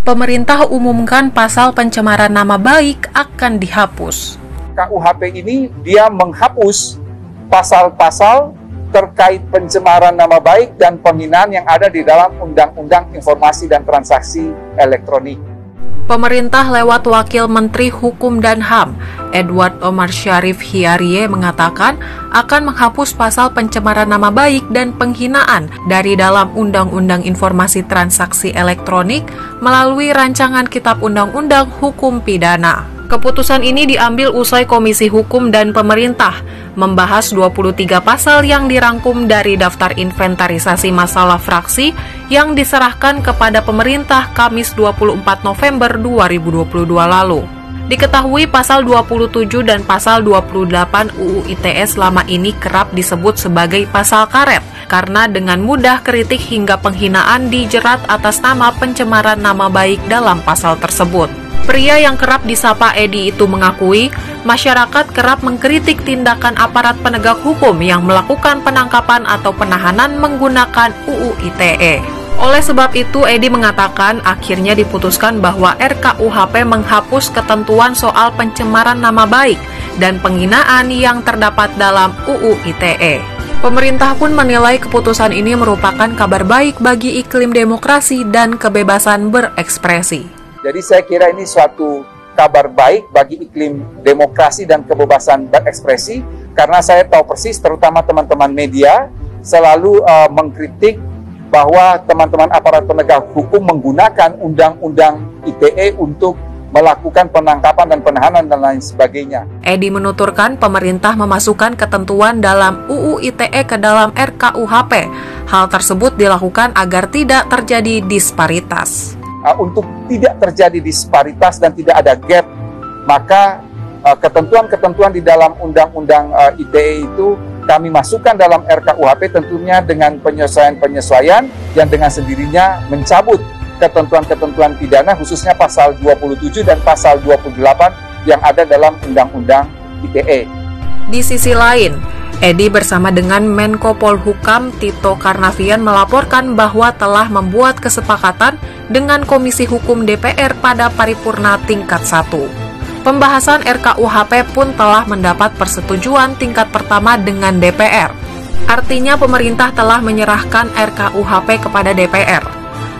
Pemerintah umumkan pasal pencemaran nama baik akan dihapus. KUHP ini dia menghapus pasal-pasal terkait pencemaran nama baik dan penghinaan yang ada di dalam Undang-Undang Informasi dan Transaksi Elektronik. Pemerintah lewat Wakil Menteri Hukum dan HAM, Edward Omar Syarif Hiarie mengatakan akan menghapus pasal pencemaran nama baik dan penghinaan dari dalam Undang-Undang Informasi Transaksi Elektronik melalui rancangan Kitab Undang-Undang Hukum Pidana. Keputusan ini diambil usai Komisi Hukum dan Pemerintah membahas 23 pasal yang dirangkum dari daftar inventarisasi masalah fraksi yang diserahkan kepada pemerintah Kamis 24 November 2022 lalu. Diketahui pasal 27 dan pasal 28 UU ITE selama ini kerap disebut sebagai pasal karet karena dengan mudah kritik hingga penghinaan dijerat atas nama pencemaran nama baik dalam pasal tersebut. Pria yang kerap disapa Edi itu mengakui masyarakat kerap mengkritik tindakan aparat penegak hukum yang melakukan penangkapan atau penahanan menggunakan UU ITE. Oleh sebab itu, Edi mengatakan akhirnya diputuskan bahwa RKUHP menghapus ketentuan soal pencemaran nama baik dan penghinaan yang terdapat dalam UU ITE. Pemerintah pun menilai keputusan ini merupakan kabar baik bagi iklim demokrasi dan kebebasan berekspresi. Jadi saya kira ini suatu kabar baik bagi iklim demokrasi dan kebebasan berekspresi, karena saya tahu persis terutama teman-teman media selalu mengkritik bahwa teman-teman aparat penegak hukum menggunakan Undang-Undang ITE untuk melakukan penangkapan dan penahanan dan lain sebagainya. Edi menuturkan pemerintah memasukkan ketentuan dalam UU ITE ke dalam RKUHP. Hal tersebut dilakukan agar tidak terjadi disparitas. Untuk tidak terjadi disparitas dan tidak ada gap, maka ketentuan-ketentuan di dalam Undang-Undang ITE itu kami masukkan dalam RKUHP tentunya dengan penyesuaian-penyesuaian yang dengan sendirinya mencabut ketentuan-ketentuan pidana khususnya pasal 27 dan pasal 28 yang ada dalam Undang-Undang ITE. Di sisi lain, Edi bersama dengan Menko Polhukam Tito Karnavian melaporkan bahwa telah membuat kesepakatan dengan Komisi Hukum DPR pada paripurna tingkat 1. Pembahasan RKUHP pun telah mendapat persetujuan tingkat pertama dengan DPR. Artinya pemerintah telah menyerahkan RKUHP kepada DPR.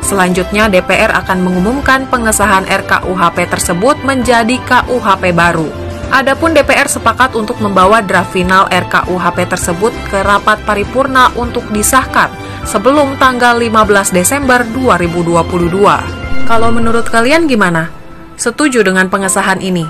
Selanjutnya DPR akan mengumumkan pengesahan RKUHP tersebut menjadi KUHP baru. Adapun DPR sepakat untuk membawa draft final RKUHP tersebut ke rapat paripurna untuk disahkan sebelum tanggal 15 Desember 2022. Kalau menurut kalian gimana? Setuju dengan pengesahan ini?